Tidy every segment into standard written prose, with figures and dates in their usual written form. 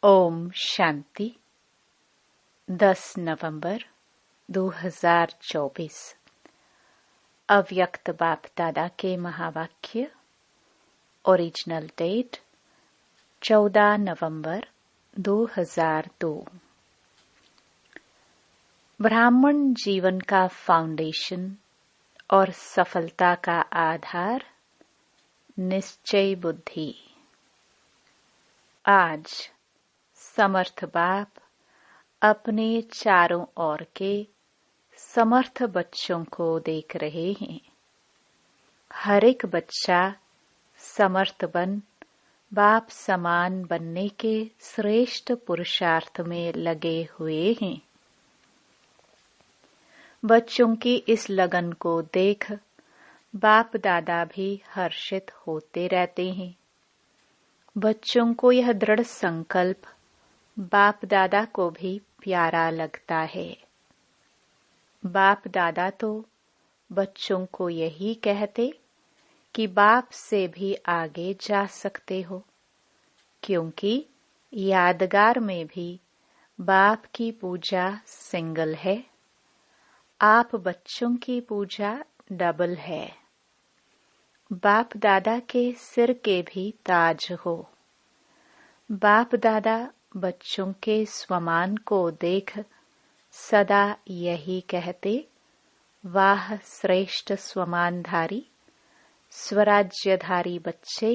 ओम शांति। 10 नवंबर 2024 अव्यक्त बाप दादा के महावाक्य। ओरिजिनल डेट 14 नवंबर 2002। ब्राह्मण जीवन का फाउंडेशन और सफलता का आधार निश्चय बुद्धि। आज समर्थ बाप अपने चारों ओर के समर्थ बच्चों को देख रहे हैं। हर एक बच्चा समर्थ बन बाप समान बनने के श्रेष्ठ पुरुषार्थ में लगे हुए हैं। बच्चों की इस लगन को देख बाप दादा भी हर्षित होते रहते हैं। बच्चों को यह दृढ़ संकल्प बाप दादा को भी प्यारा लगता है। बाप दादा तो बच्चों को यही कहते कि बाप से भी आगे जा सकते हो, क्योंकि यादगार में भी बाप की पूजा सिंगल है, आप बच्चों की पूजा डबल है। बाप दादा के सिर के भी ताज हो। बाप दादा बच्चों के स्वमान को देख सदा यही कहते, वाह श्रेष्ठ स्वमानधारी स्वराज्यधारी बच्चे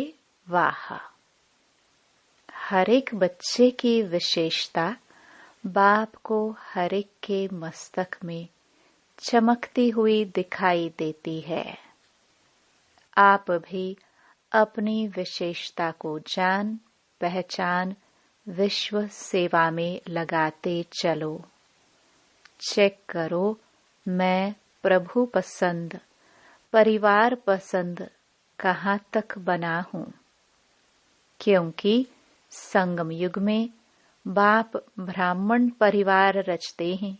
वाह। हर एक बच्चे की विशेषता बाप को हर एक के मस्तक में चमकती हुई दिखाई देती है। आप भी अपनी विशेषता को जान पहचान विश्व सेवा में लगाते चलो। चेक करो, मैं प्रभु पसंद परिवार पसंद कहाँ तक बना हूँ, क्योंकि संगम युग में बाप ब्राह्मण परिवार रचते हैं,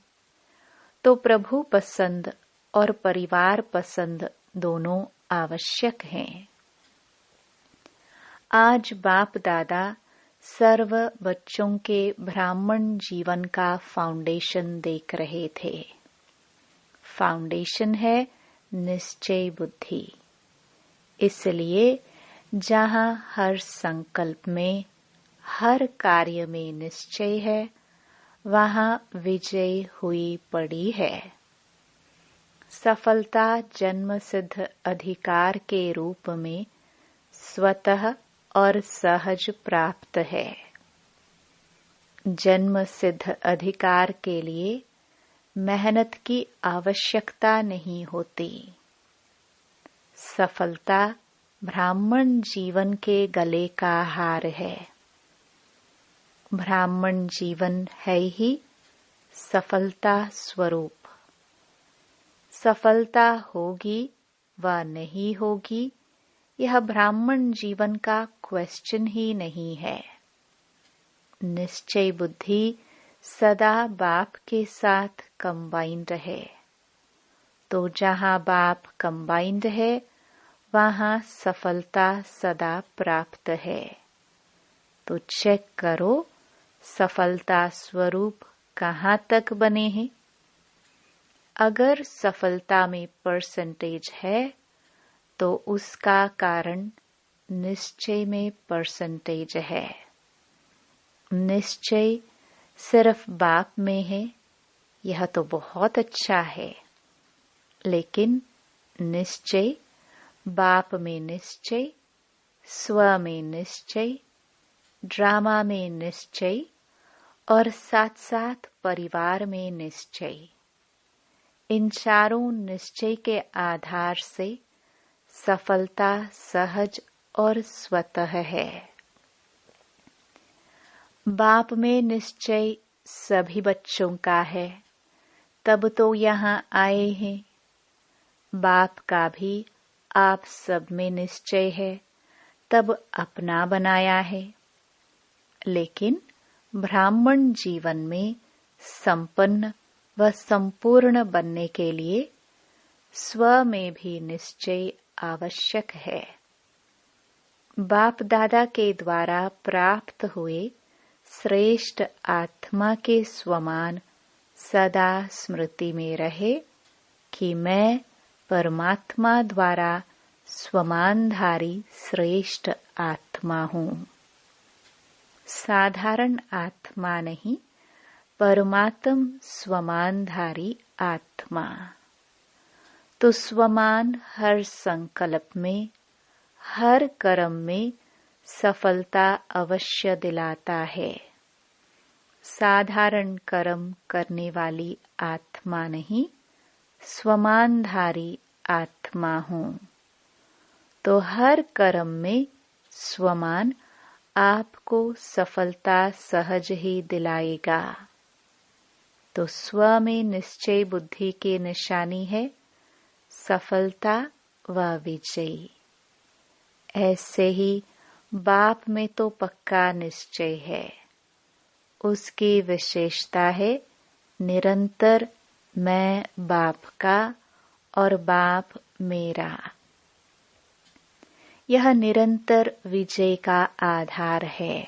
तो प्रभु पसंद और परिवार पसंद दोनों आवश्यक हैं। आज बाप दादा सर्व बच्चों के ब्राह्मण जीवन का फाउंडेशन देख रहे थे। फाउंडेशन है निश्चय बुद्धि। इसलिए जहाँ हर संकल्प में हर कार्य में निश्चय है, वहाँ विजय हुई पड़ी है। सफलता जन्म सिद्ध अधिकार के रूप में स्वतः और सहज प्राप्त है। जन्म सिद्ध अधिकार के लिए मेहनत की आवश्यकता नहीं होती। सफलता ब्राह्मण जीवन के गले का हार है। ब्राह्मण जीवन है ही सफलता स्वरूप। सफलता होगी व नहीं होगी, यह ब्राह्मण जीवन का क्वेश्चन ही नहीं है। निश्चय बुद्धि सदा बाप के साथ कंबाइंड है, तो जहाँ बाप कंबाइंड है वहाँ सफलता सदा प्राप्त है। तो चेक करो, सफलता स्वरूप कहाँ तक बने हैं। अगर सफलता में परसेंटेज है तो उसका कारण निश्चय में परसेंटेज है। निश्चय सिर्फ बाप में है, यह तो बहुत अच्छा है, लेकिन निश्चय बाप में निश्चय, स्व में निश्चय, ड्रामा में निश्चय और साथ साथ परिवार में निश्चय, इन चारों निश्चय के आधार से सफलता सहज और स्वतः है। बाप में निश्चय सभी बच्चों का है, तब तो यहाँ आए हैं। बाप का भी आप सब में निश्चय है, तब अपना बनाया है। लेकिन ब्राह्मण जीवन में संपन्न व संपूर्ण बनने के लिए स्व में भी निश्चय आवश्यक है। बाप दादा के द्वारा प्राप्त हुए श्रेष्ठ आत्मा के स्वमान सदा स्मृति में रहे कि मैं परमात्मा द्वारा स्वमानधारी श्रेष्ठ आत्मा हूँ। साधारण आत्मा नहीं, परमात्म स्वमानधारी आत्मा। तो स्वमान हर संकल्प में, हर कर्म में सफलता अवश्य दिलाता है। साधारण कर्म करने वाली आत्मा नहीं, स्वमानधारी आत्मा हूँ। तो हर कर्म में स्वमान आपको सफलता सहज ही दिलाएगा। तो स्व में निश्चय बुद्धि की निशानी है सफलता व विजय। ऐसे ही बाप में तो पक्का निश्चय है। उसकी विशेषता है निरंतर मैं बाप का और बाप मेरा। यह निरंतर विजय का आधार है।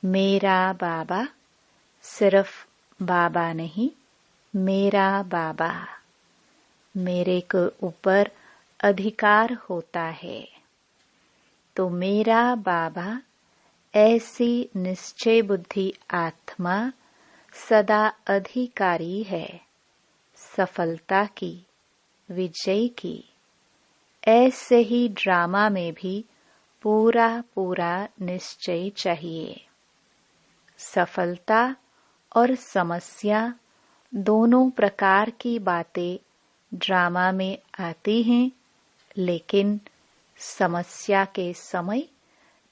मेरा बाबा सिर्फ बाबा नहीं, मेरा बाबा। मेरे के ऊपर अधिकार होता है। तो मेरा बाबा ऐसी निश्चय बुद्धि आत्मा सदा अधिकारी है सफलता की, विजय की। ऐसे ही ड्रामा में भी पूरा पूरा निश्चय चाहिए। सफलता और समस्या दोनों प्रकार की बातें ड्रामा में आती हैं, लेकिन समस्या के समय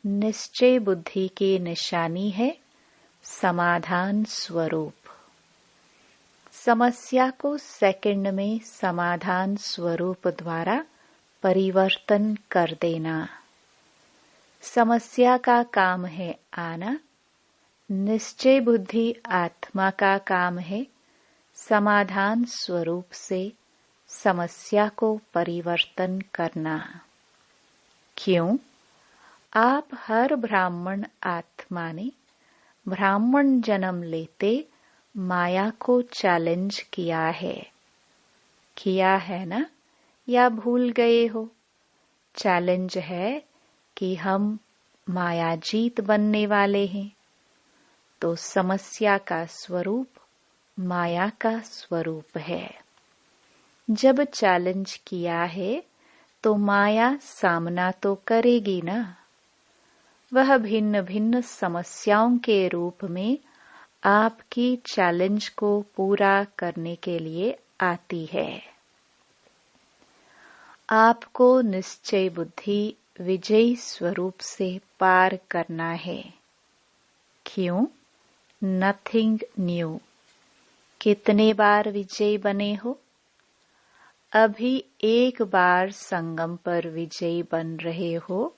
निश्चय बुद्धि की निशानी है समाधान स्वरूप। समस्या को सेकंड में समाधान स्वरूप द्वारा परिवर्तन कर देना। समस्या का काम है आना, निश्चय बुद्धि आत्मा का काम है समाधान स्वरूप से समस्या को परिवर्तन करना। क्यों? आप हर ब्राह्मण आत्मा ने ब्राह्मण जन्म लेते माया को चैलेंज किया है ना? या भूल गए हो? चैलेंज है कि हम मायाजीत बनने वाले हैं। तो समस्या का स्वरूप माया का स्वरूप है। जब चैलेंज किया है तो माया सामना तो करेगी ना। वह भिन्न भिन्न समस्याओं के रूप में आपकी चैलेंज को पूरा करने के लिए आती है। आपको निश्चय बुद्धि विजयी स्वरूप से पार करना है। क्यों? Nothing new. कितने बार विजयी बने हो? अभी एक बार संगम पर विजयी बन रहे हो,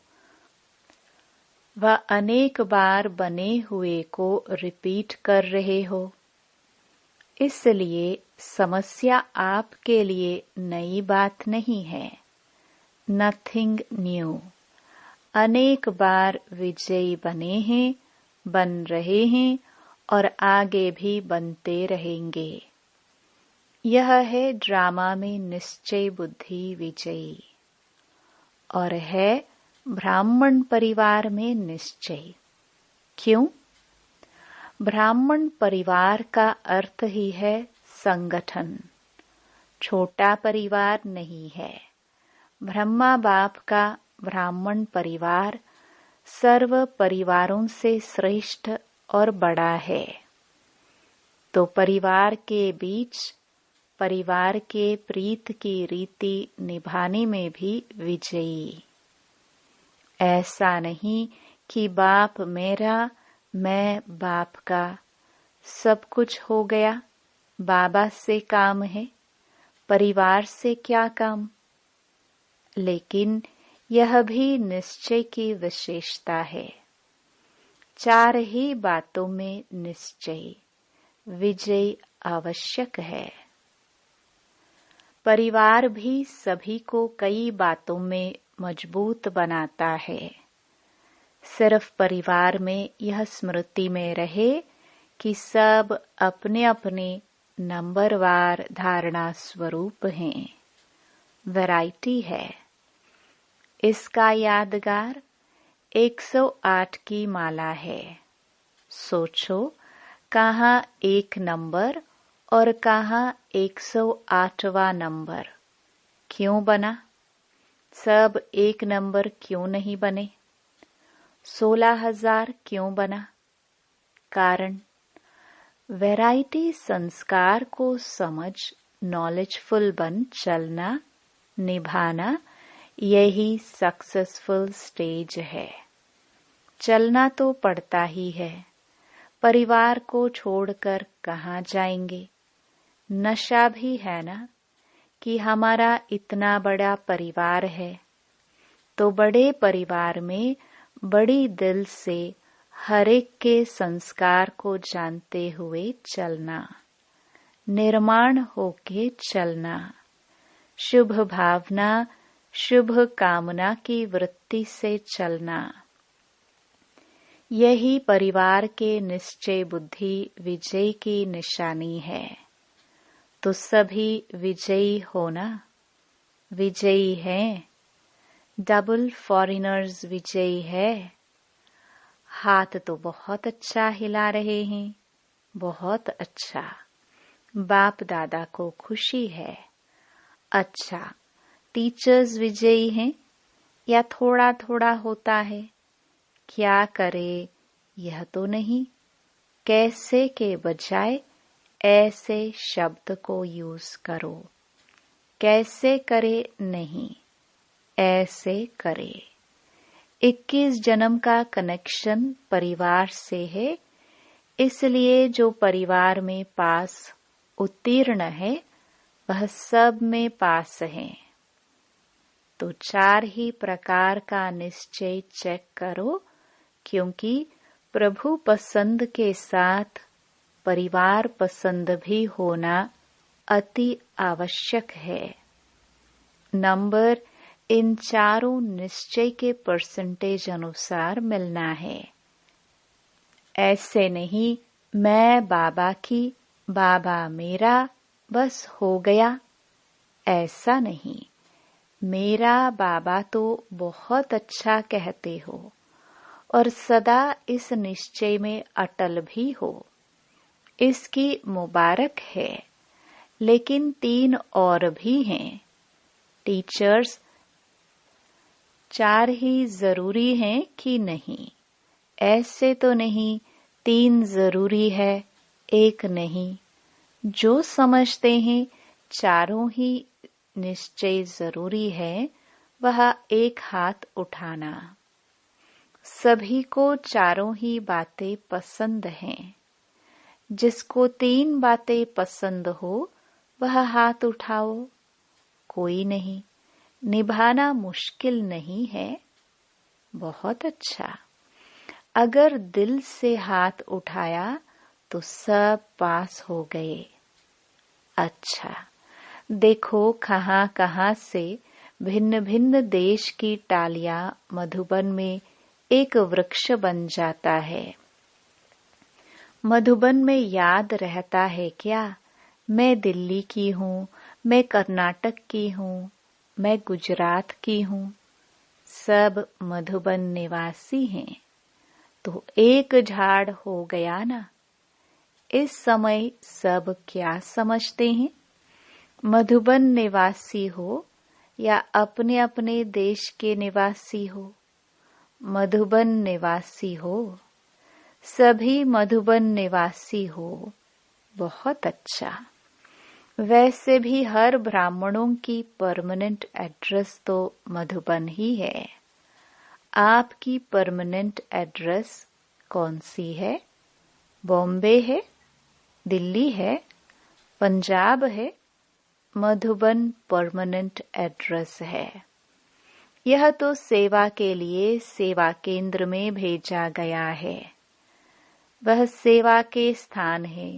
व अनेक बार बने हुए को रिपीट कर रहे हो। इसलिए समस्या आपके लिए नई बात नहीं है। Nothing new. अनेक बार विजयी बने हैं, बन रहे हैं और आगे भी बनते रहेंगे। यह है ड्रामा में निश्चय बुद्धि विजयी। और है ब्राह्मण परिवार में निश्चय। क्यों? ब्राह्मण परिवार का अर्थ ही है संगठन। छोटा परिवार नहीं है। ब्रह्मा बाप का ब्राह्मण परिवार सर्व परिवारों से श्रेष्ठ और बड़ा है। तो परिवार के बीच परिवार के प्रीत की रीति निभाने में भी विजयी। ऐसा नहीं कि बाप मेरा, मैं बाप का, सब कुछ हो गया, बाबा से काम है, परिवार से क्या काम। लेकिन यह भी निश्चय की विशेषता है। चार ही बातों में निश्चय, विजय आवश्यक है। परिवार भी सभी को कई बातों में मजबूत बनाता है। सिर्फ परिवार में यह स्मृति में रहे कि सब अपने अपने नंबरवार धारणा स्वरूप हैं। वैरायटी है। इसका यादगार 108 की माला है। सोचो, कहाँ एक नंबर और कहाँ 108वां नंबर क्यों बना? सब एक नंबर क्यों नहीं बने? 16,000 क्यों बना? कारण वैरायटी संस्कार को समझ नॉलेजफुल बन चलना, निभाना, यही सक्सेसफुल स्टेज है। चलना तो पड़ता ही है। परिवार को छोड़कर कहाँ जाएंगे? नशा भी है ना कि हमारा इतना बड़ा परिवार है, तो बड़े परिवार में बड़ी दिल से हर एक के संस्कार को जानते हुए चलना, निर्माण होके चलना, शुभ भावना, शुभ कामना की वृत्ति से चलना, यही परिवार के निश्चय बुद्धि विजय की निशानी है। तो सभी विजयी होना। विजयी हैं। डबल फॉरेनर्स विजयी है। हाथ तो बहुत अच्छा हिला रहे हैं, बहुत अच्छा। बाप दादा को खुशी है। अच्छा, टीचर्स विजयी हैं या थोड़ा थोड़ा होता है? क्या करे यह तो नहीं, कैसे के बजाय ऐसे शब्द को यूज करो। कैसे करे नहीं, ऐसे करे। 21 जन्म का कनेक्शन परिवार से है, इसलिए जो परिवार में पास उत्तीर्ण है वह सब में पास है। तो 4 ही प्रकार का निश्चय चेक करो, क्योंकि प्रभु पसंद के साथ परिवार पसंद भी होना अति आवश्यक है। नंबर इन चारों निश्चय के परसेंटेज अनुसार मिलना है। ऐसे नहीं मैं बाबा की, बाबा मेरा, बस हो गया, ऐसा नहीं। मेरा बाबा तो बहुत अच्छा कहते हो और सदा इस निश्चय में अटल भी हो, इसकी मुबारक है। लेकिन 3 और भी हैं। टीचर्स 4 ही जरूरी हैं कि नहीं? ऐसे तो नहीं 3 जरूरी है, 1 नहीं। जो समझते हैं चारों ही निश्चय जरूरी है, वह एक हाथ उठाना। सभी को चारों ही बातें पसंद हैं। जिसको 3 बातें पसंद हो वह हाथ उठाओ। कोई नहीं, निभाना मुश्किल नहीं है। बहुत अच्छा। अगर दिल से हाथ उठाया तो सब पास हो गए। अच्छा, देखो कहाँ कहाँ से भिन्न भिन्न देश की टालियां मधुबन में एक वृक्ष बन जाता है। मधुबन में याद रहता है क्या? मैं दिल्ली की हूँ, मैं कर्नाटक की हूँ, मैं गुजरात की हूँ। सब मधुबन निवासी हैं, तो एक झाड़ हो गया ना। इस समय सब क्या समझते हैं? मधुबन निवासी हो या अपने अपने देश के निवासी हो, मधुबन निवासी हो, सभी मधुबन निवासी हो। बहुत अच्छा। वैसे भी हर ब्राह्मणों की परमानेंट एड्रेस तो मधुबन ही है। आपकी परमानेंट एड्रेस कौन सी है? बॉम्बे है, दिल्ली है, पंजाब है? मधुबन परमानेंट एड्रेस है। यह तो सेवा के लिए सेवा केंद्र में भेजा गया है। वह सेवा के स्थान है।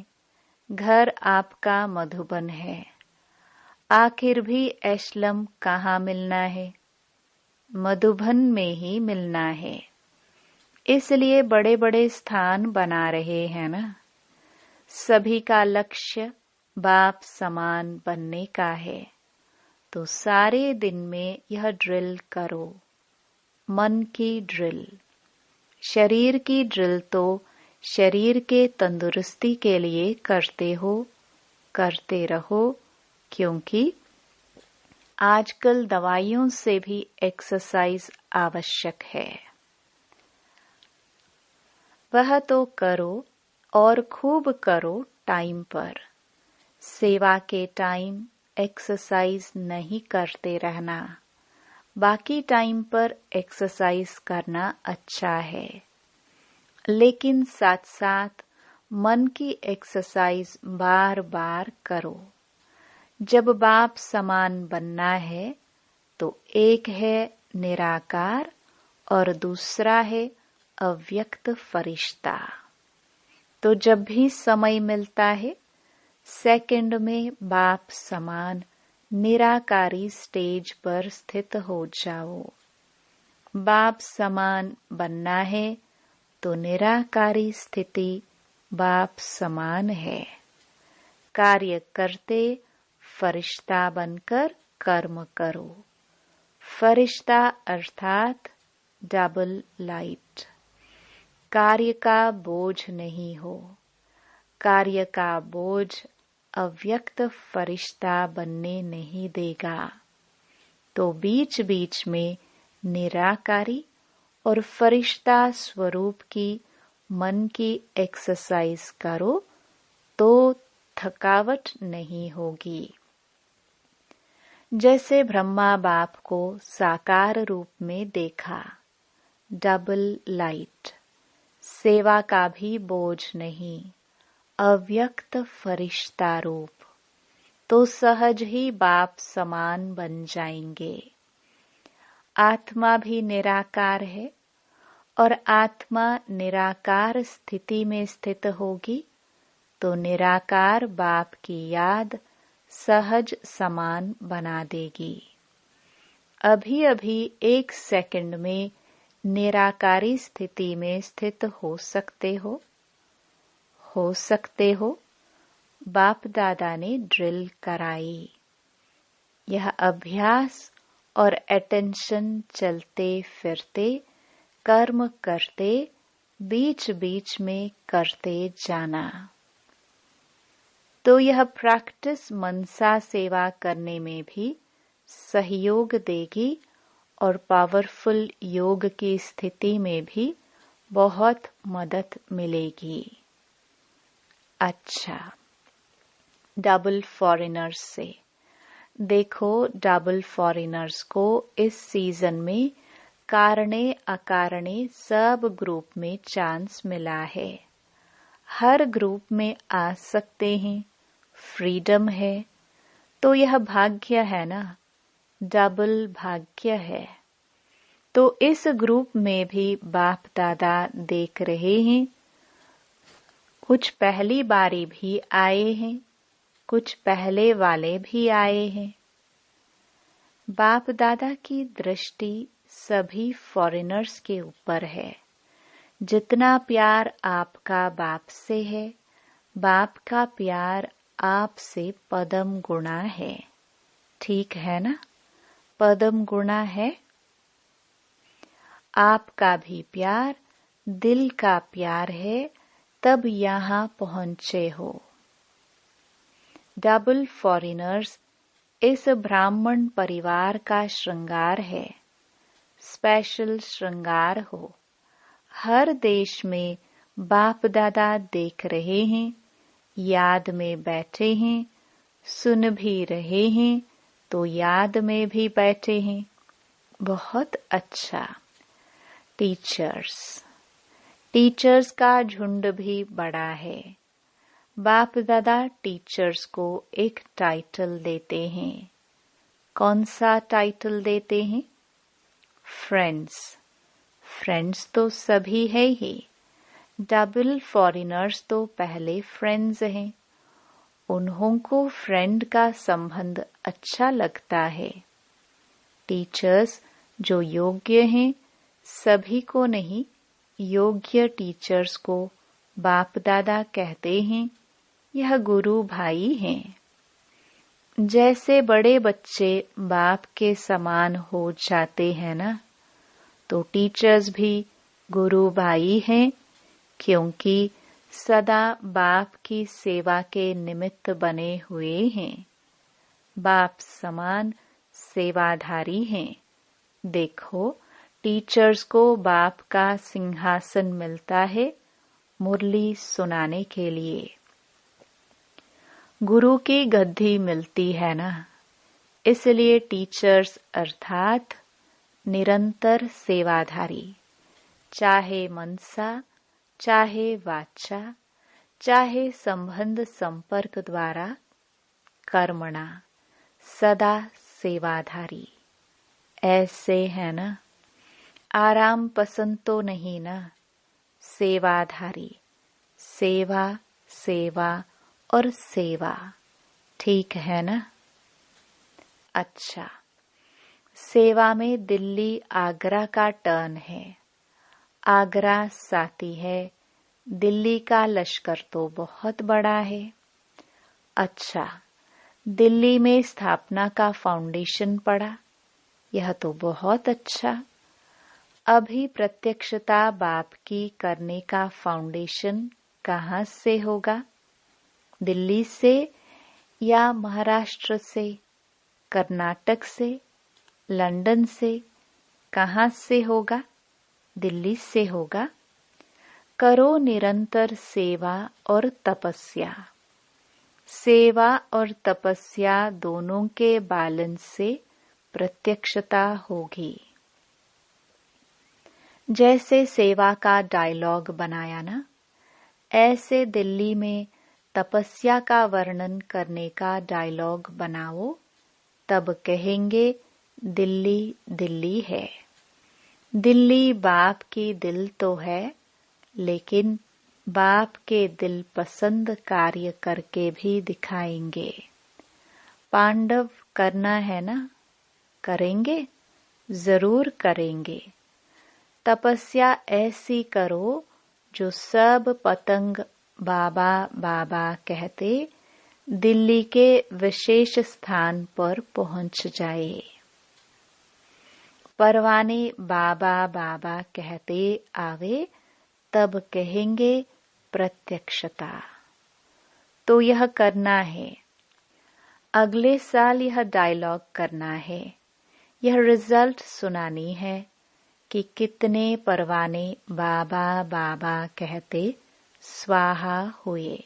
घर आपका मधुबन है। आखिर भी एशलम कहाँ मिलना है? मधुबन में ही मिलना है। इसलिए बड़े बड़े स्थान बना रहे हैं ना। सभी का लक्ष्य बाप समान बनने का है। तो सारे दिन में यह ड्रिल करो, मन की ड्रिल। शरीर की ड्रिल तो शरीर के तंदुरुस्ती के लिए करते हो, करते रहो, क्योंकि आजकल दवाइयों से भी एक्सरसाइज आवश्यक है। वह तो करो और खूब करो टाइम पर। सेवा के टाइम एक्सरसाइज नहीं करते रहना। बाकी टाइम पर एक्सरसाइज करना अच्छा है, लेकिन साथ साथ मन की एक्सरसाइज बार बार करो। जब बाप समान बनना है तो एक है निराकार और दूसरा है अव्यक्त फरिश्ता। तो जब भी समय मिलता है सेकंड में बाप समान निराकारी स्टेज पर स्थित हो जाओ। बाप समान बनना है तो निराकारी स्थिति बाप समान है। कार्य करते फरिश्ता बनकर कर्म करो। फरिश्ता अर्थात डबल लाइट। कार्य का बोझ नहीं हो। कार्य का बोझ अव्यक्त फरिश्ता बनने नहीं देगा। तो बीच बीच में निराकारी और फरिश्ता स्वरूप की मन की एक्सरसाइज करो तो थकावट नहीं होगी। जैसे ब्रह्मा बाप को साकार रूप में देखा, डबल लाइट। सेवा का भी बोझ नहीं, अव्यक्त फरिश्ता रूप। तो सहज ही बाप समान बन जाएंगे। आत्मा भी निराकार है और आत्मा निराकार स्थिति में स्थित होगी तो निराकार बाप की याद सहज समान बना देगी। अभी अभी एक सेकंड में निराकारी स्थिति में स्थित हो सकते हो। बाप दादा ने ड्रिल कराई। यह अभ्यास और अटेंशन चलते फिरते कर्म करते बीच बीच में करते जाना। तो यह प्रैक्टिस मनसा सेवा करने में भी सहयोग देगी और पावरफुल योग की स्थिति में भी बहुत मदद मिलेगी। अच्छा, डबल फॉरेनर्स से देखो। डबल फॉरेनर्स को इस सीजन में कारणे अकारणे सब ग्रुप में चांस मिला है। हर ग्रुप में आ सकते हैं, फ्रीडम है। तो यह भाग्य है ना, डबल भाग्य है। तो इस ग्रुप में भी बाप दादा देख रहे हैं। कुछ पहली बारी भी आए हैं, कुछ पहले वाले भी आए हैं। बाप दादा की दृष्टि सभी फॉरेनर्स के ऊपर है। जितना प्यार आपका बाप से है, बाप का प्यार आपसे पदम गुणा है। ठीक है ना? पदम गुणा है। आपका भी प्यार दिल का प्यार है, तब यहाँ पहुँचे हो। डबल फॉरेनर्स इस ब्राह्मण परिवार का श्रृंगार है, स्पेशल श्रृंगार हो। हर देश में बाप दादा देख रहे हैं, याद में बैठे हैं, सुन भी रहे हैं तो याद में भी बैठे हैं। बहुत अच्छा। टीचर्स का झुंड भी बड़ा है। बाप दादा टीचर्स को एक टाइटल देते हैं। कौन सा टाइटल देते हैं? फ्रेंड्स तो सभी है ही। डबल फॉरेनर्स तो पहले फ्रेंड्स हैं। उन्हों को फ्रेंड का संबंध अच्छा लगता है। टीचर्स जो योग्य हैं, सभी को नहीं, योग्य टीचर्स को बाप दादा कहते हैं, यह गुरु भाई हैं। जैसे बड़े बच्चे बाप के समान हो जाते हैं ना, तो टीचर्स भी गुरु भाई हैं, क्योंकि सदा बाप की सेवा के निमित्त बने हुए हैं। बाप समान सेवाधारी हैं। देखो, टीचर्स को बाप का सिंहासन मिलता है मुरली सुनाने के लिए। गुरु की गद्दी मिलती है ना, इसलिए टीचर्स अर्थात निरंतर सेवाधारी, चाहे मनसा, चाहे वाचा, चाहे संबंध संपर्क द्वारा, कर्मणा, सदा सेवाधारी। ऐसे है ना, आराम पसंद तो नहीं ना, सेवाधारी, सेवा सेवा और सेवा, ठीक है ना। अच्छा, सेवा में दिल्ली आगरा का टर्न है। आगरा साथी है, दिल्ली का लश्कर तो बहुत बड़ा है। अच्छा, दिल्ली में स्थापना का फाउंडेशन पड़ा, यह तो बहुत अच्छा। अभी प्रत्यक्षता बाप की करने का फाउंडेशन कहाँ से होगा? दिल्ली से या महाराष्ट्र से, कर्नाटक से, लंदन से? कहाँ से होगा? दिल्ली से होगा। करो निरंतर सेवा और तपस्या। सेवा और तपस्या दोनों के बैलेंस से प्रत्यक्षता होगी। जैसे सेवा का डायलॉग बनाया ना, ऐसे दिल्ली में तपस्या का वर्णन करने का डायलॉग बनाओ, तब कहेंगे दिल्ली दिल्ली है। दिल्ली बाप की दिल तो है, लेकिन बाप के दिल पसंद कार्य करके भी दिखाएंगे। पांडव करना है ना, करेंगे, जरूर करेंगे। तपस्या ऐसी करो जो सब पतंग बाबा बाबा कहते दिल्ली के विशेष स्थान पर पहुंच जाए। परवाने बाबा बाबा कहते आवे, तब कहेंगे प्रत्यक्षता। तो यह करना है। अगले साल यह डायलॉग करना है। यह रिजल्ट सुनानी है कि कितने परवाने बाबा बाबा कहते स्वाहा हुए।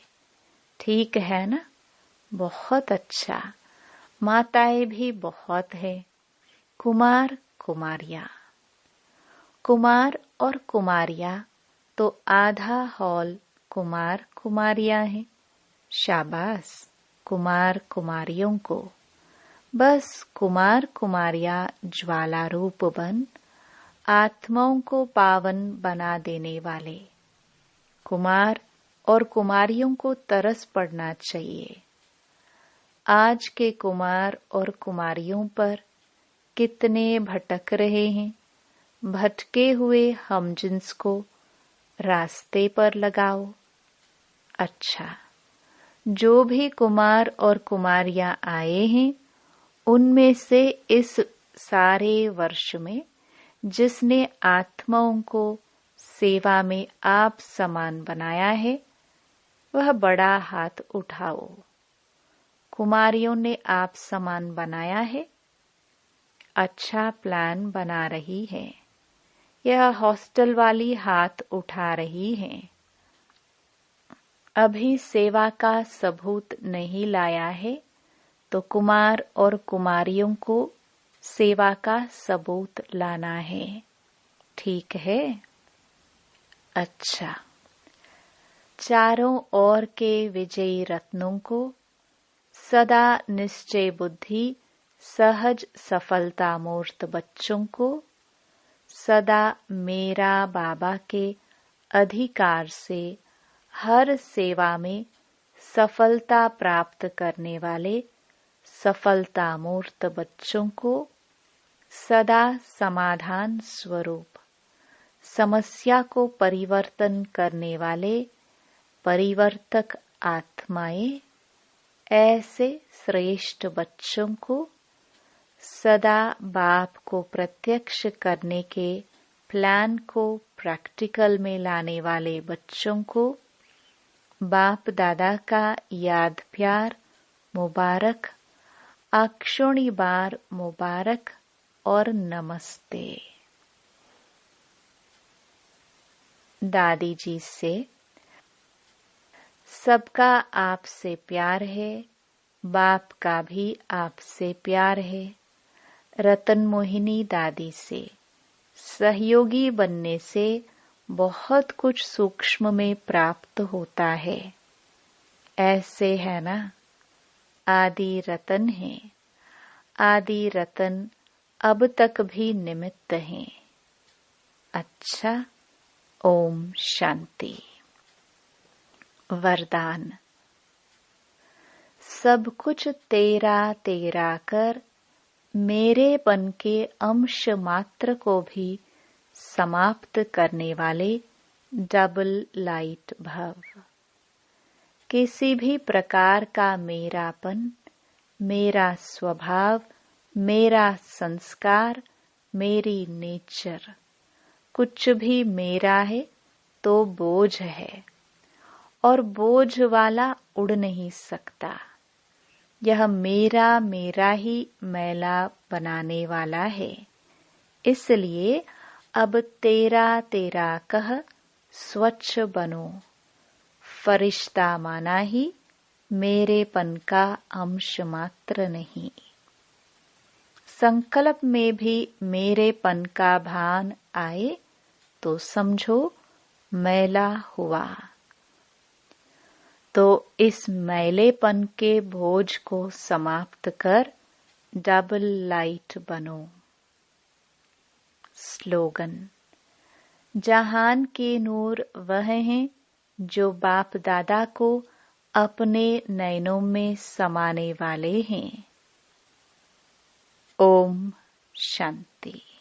ठीक है ना? बहुत अच्छा। माताएं भी बहुत है, कुमार कुमारियां। कुमार और कुमारियां तो आधा हॉल कुमार कुमारियां हैं। शाबाश कुमार कुमारियों को। बस कुमार कुमारियां ज्वाला रूप बन आत्माओं को पावन बना देने वाले। कुमार और कुमारियों को तरस पड़ना चाहिए। आज के कुमार और कुमारियों पर कितने भटक रहे हैं। भटके हुए हम जिन्स को रास्ते पर लगाओ। अच्छा, जो भी कुमार और कुमारियां आए हैं, उनमें से इस सारे वर्ष में जिसने आत्माओं को सेवा में आप समान बनाया है, वह बड़ा हाथ उठाओ। कुमारियों ने आप समान बनाया है। अच्छा प्लान बना रही है। यह हॉस्टल वाली हाथ उठा रही है। अभी सेवा का सबूत नहीं लाया है, तो कुमार और कुमारियों को सेवा का सबूत लाना है। ठीक है? अच्छा, चारों ओर के विजयी रत्नों को सदा निश्चय बुद्धि सहज सफलता मूर्त बच्चों को सदा मेरा बाबा के अधिकार से हर सेवा में सफलता प्राप्त करने वाले सफलता मूर्त बच्चों को सदा समाधान स्वरूप समस्या को परिवर्तन करने वाले परिवर्तक आत्माएं ऐसे श्रेष्ठ बच्चों को सदा बाप को प्रत्यक्ष करने के प्लान को प्रैक्टिकल में लाने वाले बच्चों को बाप दादा का याद प्यार मुबारक, अक्षुणी बार मुबारक और नमस्ते। दादी जी से सबका आपसे प्यार है, बाप का भी आपसे प्यार है। रतन मोहिनी दादी से सहयोगी बनने से बहुत कुछ सूक्ष्म में प्राप्त होता है। ऐसे है ना, आदि रतन है, आदि रतन अब तक भी निमित्त हैं। अच्छा, ओम शांति। वरदान। सब कुछ तेरा तेरा कर मेरेपन के अंश मात्र को भी समाप्त करने वाले डबल लाइट भव। किसी भी प्रकार का मेरापन, मेरा स्वभाव, मेरा संस्कार, मेरी नेचर, कुछ भी मेरा है तो बोझ है और बोझ वाला उड़ नहीं सकता। यह मेरा मेरा ही मैला बनाने वाला है। इसलिए अब तेरा तेरा कह स्वच्छ बनो। फरिश्ता माना ही मेरेपन का अंश मात्र नहीं। संकल्प में भी मेरेपन का भान आए तो समझो मैला हुआ। तो इस मैलेपन के बोझ को समाप्त कर डबल लाइट बनो। स्लोगन। जहान के नूर वह हैं जो बाप दादा को अपने नयनों में समाने वाले हैं। ओम शांति।